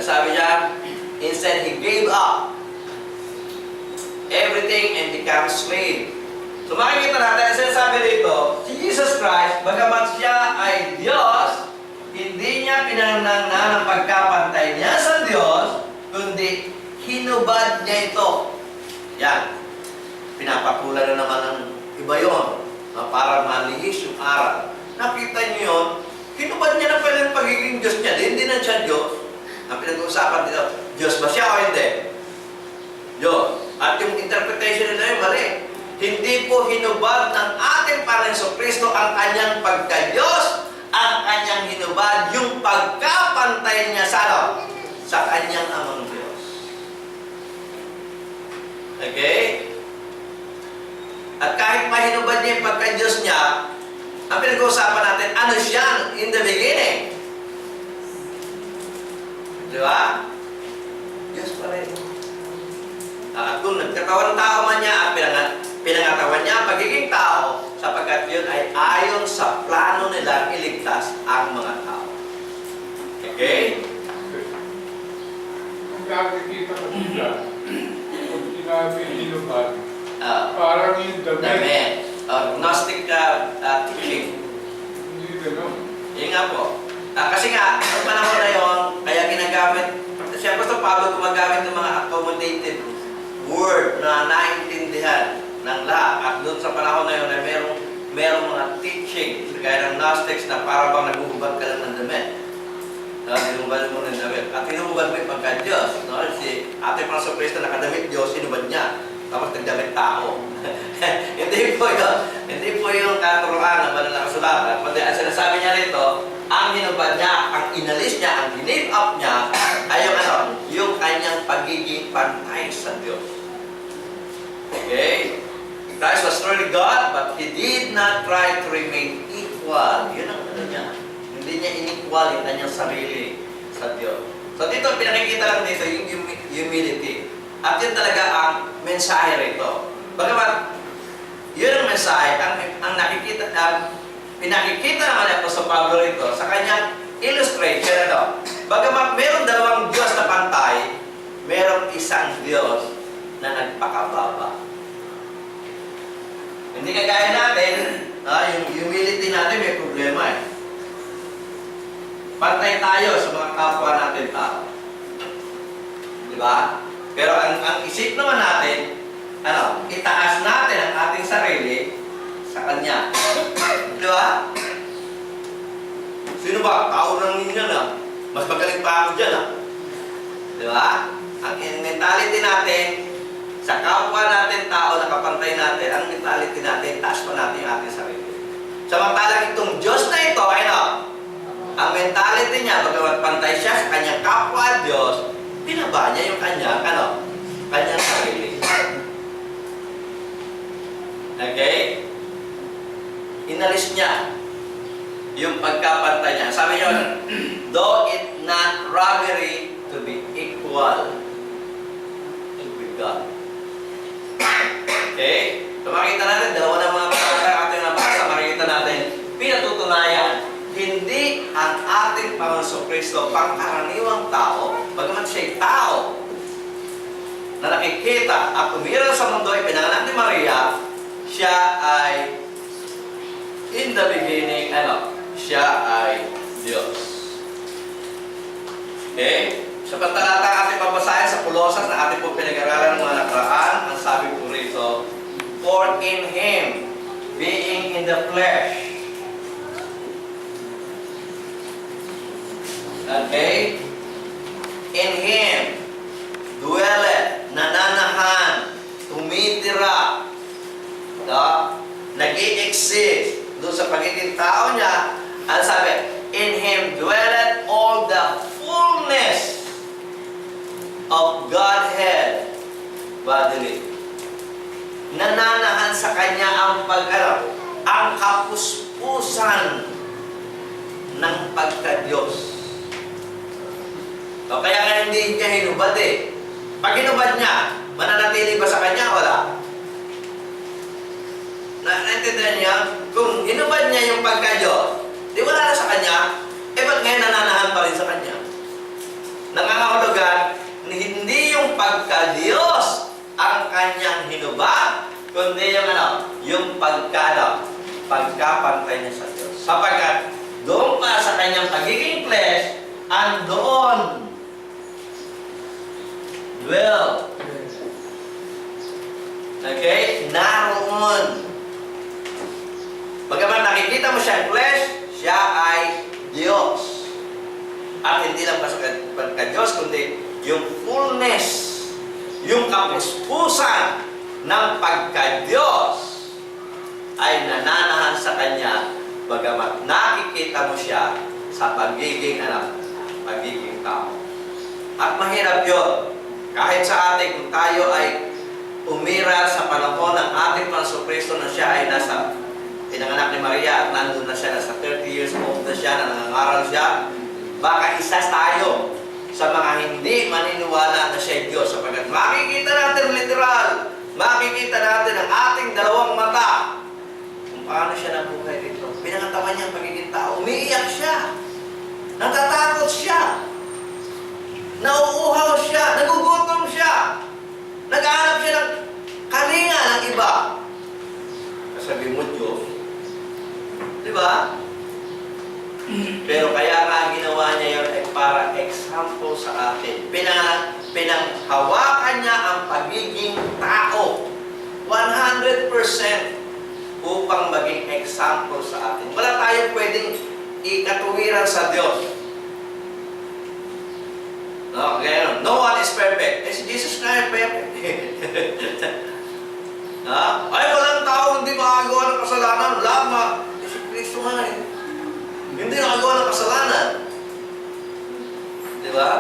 Sabi niya, instead, He gave up everything and became slave. So makikita natin, ang sinasabi rito, si Jesus Christ, bagamat siya ay Diyos, hindi niya pinanangnan ang pagkapantay niya sa Diyos, kundi hinubad niya ito. Yan. Pinapakula na naman ng iba yun, para malihis yung aral. Nakita niyo yun, hinubad niya na pala yung pagiging Diyos niya. Hindi na siya Diyos. Ang pinag-uusapan dito, Diyos ba siya o hindi? Diyos. At yung interpretation nila yung mali. Hindi po hinubad ng ating Panginoong Kristo ang kanyang pagka-Diyos, ang kanyang hinubad yung pagkapantay niya sa kanyang amang Diyos. Okay? At kahit mahinubad niya yung pagka-Diyos niya, ang pinag-uusapan natin, ano siya in the beginning? Di ba? Diyos pa rin. At kung nagkatawan tao man niya, at pinangatawan niya ang pagiging tao, sapagkat yun ay ayon sa plano nila iligtas ang mga tao. Okay? Ang nakikita ko dyan, kung sinabi hinubad, parang yung damit. Gnostic teaching. Hindi gano'n. Yun nga po. Kasi nga, ang panahon na yun, kaya ginagamit, siya Pastor Pablo gumagamit ng mga accommodated word na naintindihan ng lahat. At doon sa panahon na yun, ay merong mga teaching, gaya ng Gnostics na para bang naguhubad ka lang ng damit. Hinubad mo ng damit. At hinubad mo yung pagka-Diyos. Si Ate Panginoon Kristo nakadamit Diyos, hinubad niya. Tapos nagdamit tao. Hindi po yung katuruan na banal na kasulatan. Kundi ang sinasabi niya rito, ang hinubad niya, ang inalis niya, ang give up niya, ay yung kanyang pagiging pantay sa Diyos. Okay? Christ was truly God, but He did not try to remain equal. Yun ang niya. Hindi niya in-equal yung kanyang sarili sa Diyos. So dito, pinakikita lang dito yung humility. At yun talaga ang mensahe rito. Bagamat, yun ang mensahe, ang nakikita, pinakikita naman ako sa Pablo rito, sa kanyang illustration bagamat meron dalawang Diyos na pantay, merong isang Diyos na nagpakababa. Hindi kagaya natin, yung humility natin may problema eh. Pantay tayo sa mga kapwa natin tao. Di ba? Pero ang isip naman natin, itaas natin ang ating sarili sa Kanya. Di ba? Sino ba? Tao lang ninyo na. Mas magaling pa ako dyan, Di ba? Ang mentality natin, sa kapwa natin tao, nakapantay natin, ang mentality natin, taas pa natin ang ating sarili. Samantalang itong Diyos na ito, ang mentality niya, bagamat pantay siya sa kanyang kapwa Diyos, pinaba niya yung kanyang sarili. Okay? Inalis niya yung pagkapantay niya. Sabi niya, though it not robbery to be equal with God. Okay? So makikita natin, dalawa ng mga pasal ating nabasa, makikita natin, pinatutunayan, hindi ang ating Panginoong Kristo pangkaraniwang tao, bagamat siya'y tao na nakikita at umiral sa mundo ay pinanganak ni Maria, siya ay in the beginning, siya ay Diyos. Okay? Sa talata ating babasahin sa Colosas na ating po pinag-aralan ng mga nakaraan, ang sabi po rito, for in Him, being in the flesh, okay? In Him, dwelleth, nananahan, tumitira, nag-i-exist, doon sa pagiging tao niya, ang sabi, in Him dwelleth all the fullness of Godhead bodily. Nananahan sa Kanya ang ang kapuspusan ng pagka-Diyos. So, kaya nga hindi niya hinubad eh. Pag hinubad niya, mananatili ba sa Kanya? Wala. Naintindihan niya, kung hinubad niya yung pagka-Diyos, di wala na sa Kanya, ba't ngayon nananahan pa rin sa Kanya? Nangangahulugan pagka-Diyos ang kanyang hinubad, kundi yung yung pagkapantay niya sa Diyos. Sapagkat doon pa sa kanyang pagiging flesh, andoon dwell. Okay? Naroon. Bagaman nakikita mo siyang flesh, siya ay Diyos. At hindi lang basta pagka-Diyos, kundi yung fullness, yung kapuspusan ng pagka-Diyos ay nananahan sa Kanya, bagamat nakikita mo siya sa pagiging pagiging tao. At mahirap yun. Kahit sa atin, kung tayo ay umira sa panahon ng ating Panginoong Kristo na siya ay nasa pinanganak ni Maria at nandun na siya, nasa 30 years old na siya, na nangangaral siya, baka isa tayo sa mga hindi maniniwala na siya ay Diyos. Sapagkat makikita natin literal, makikita natin ang ating dalawang mata kung paano siya nabuhay dito. Pinangatawan niya ang pagiging tao. Umiiyak siya. Natatakot siya. Nauuhaw siya. Nagugutom siya. Naghahanap siya ng kalinga ng iba. Sabi mo, Diyos. Diba? Pero kaya nga ginawa niya yun ay para example sa atin. Pinanghawakan niya ang pagiging tao. 100% upang maging example sa atin. Wala tayong pwedeng ikatuwiran sa Diyos. Okay, no one is perfect. Eh, si Jesus na ay perfect. Ay, walang tao hindi makagawa ng kasalanan. Wala, si Kristo nga eh. Hindi nakagawa ng kasalanan. Di ba?